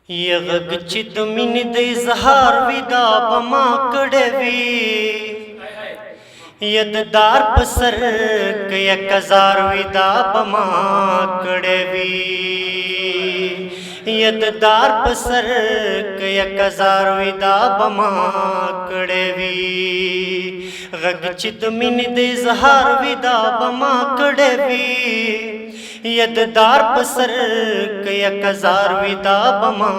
یغږ چې د مینې د اظهار وي دا به ما کړی وي یددار په سر که یک هزار وي دا به ما کړی وي یددار په سر که یک هزار وي دا به ما کړی وي غږ چې د مینې د اظهار وي دا به ما کړی وي یددار په سر که یک هزار وي دا به ما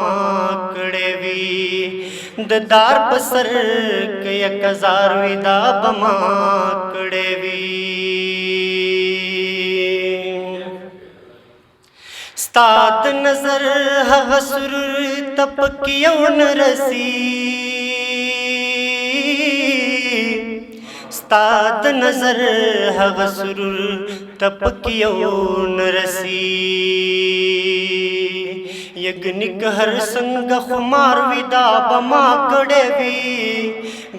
کړی وي د دار په سر که یک هزار وي دا به ما کړی وي ستا د نظر هغه سرور ته پکې یو نه رسي ستا د نظر هغه سرور ته پکې یو نه رسي یګنی که هر څنګه خمار وي دا به ما کړی وي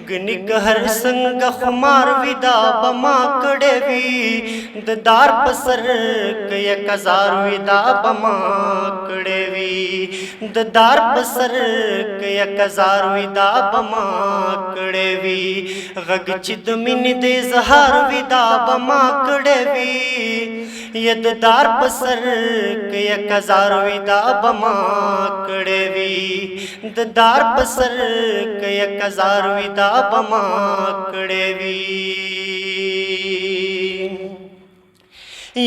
ګنی که هر څنګه خمار وي دا به ما کړی وي د دار په سر که یک هزار وي دا به ما کړی وي د دار په سر که یک هزار وي دا به ما کړی وي غږ چې د مینې د اظهار وي دا به ما کړی وي یددار په سر که یک هزار وي دا به ما کړی وي د دار په سر که یک هزار وي دا به ما کړی وي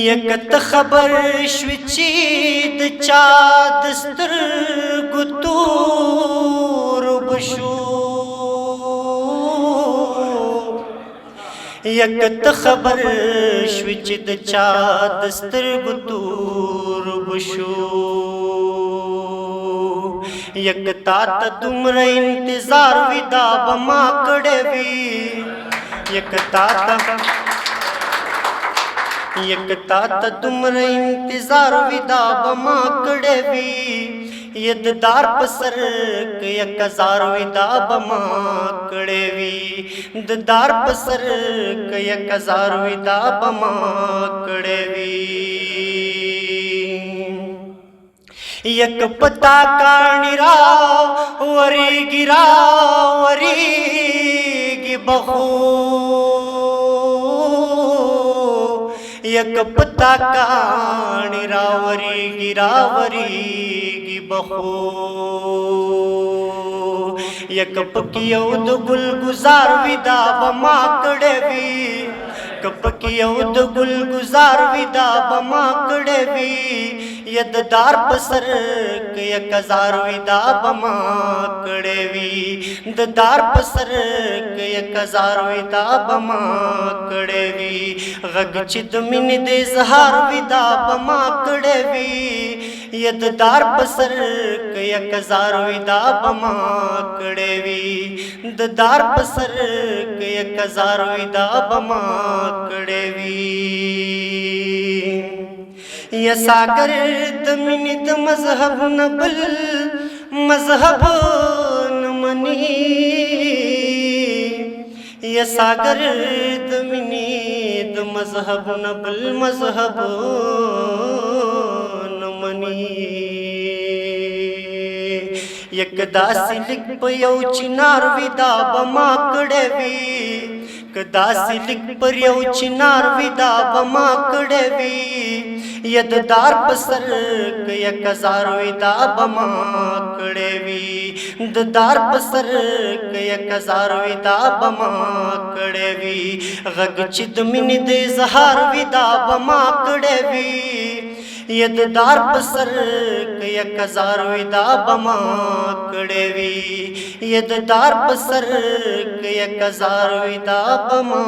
یک ته خبر شوې چې د چا د سترګو تور بشو یک ته خبر شوې چې د چا د سترګو تور بشو یک تا ته دومره انتظار وي دا به ما کړی وي یک تا ته دومره انتظار وي دا به ما کړی وي یددار په سر که یک هزار وي دا به ما کړی وي د دار په سر که یک هزار وي دا به ما کړی وي یک پتا کاڼي راورېږي راورېږي بخو یک پتا کاڼي راورېږي راورېږي بخو یک پکې یو د ګل ګزار وي دا به ما کړی وي که پکې یو د ګل ګزار وي دا به ما کړی وي یددار په سر که یک هزار وي دا به ما کړی وي د دار په سر که یک هزار وي دا به ما کړی وي غږ چې د مینې د اظهار وي دا به ما کړی وي یددار په سر که یک هزار وي دا به ما کړی وي د دار په سر که یک هزار وي دا به ما کړی وي یا ساګر د مینې د مذهب نه بل مذهب نه مني یا ساګر د مینې د مذهب نه بل مذهب نه مني یک داسې لیک په یو چنار وي دا به ما کړی وي که داسې لیک پر یو چنار وي دا به ما کړی وي یددار په سر که یک هزار وي دا به ما کړی وي د دار په سر که یک هزار وي دا به ما کړی وي غږ چې د مینې د اظهار وي دا به ما کړی وي یددار په سر که یک هزار وي دا به ما کړی وي یددار په سر که یک هزار وي دا به ما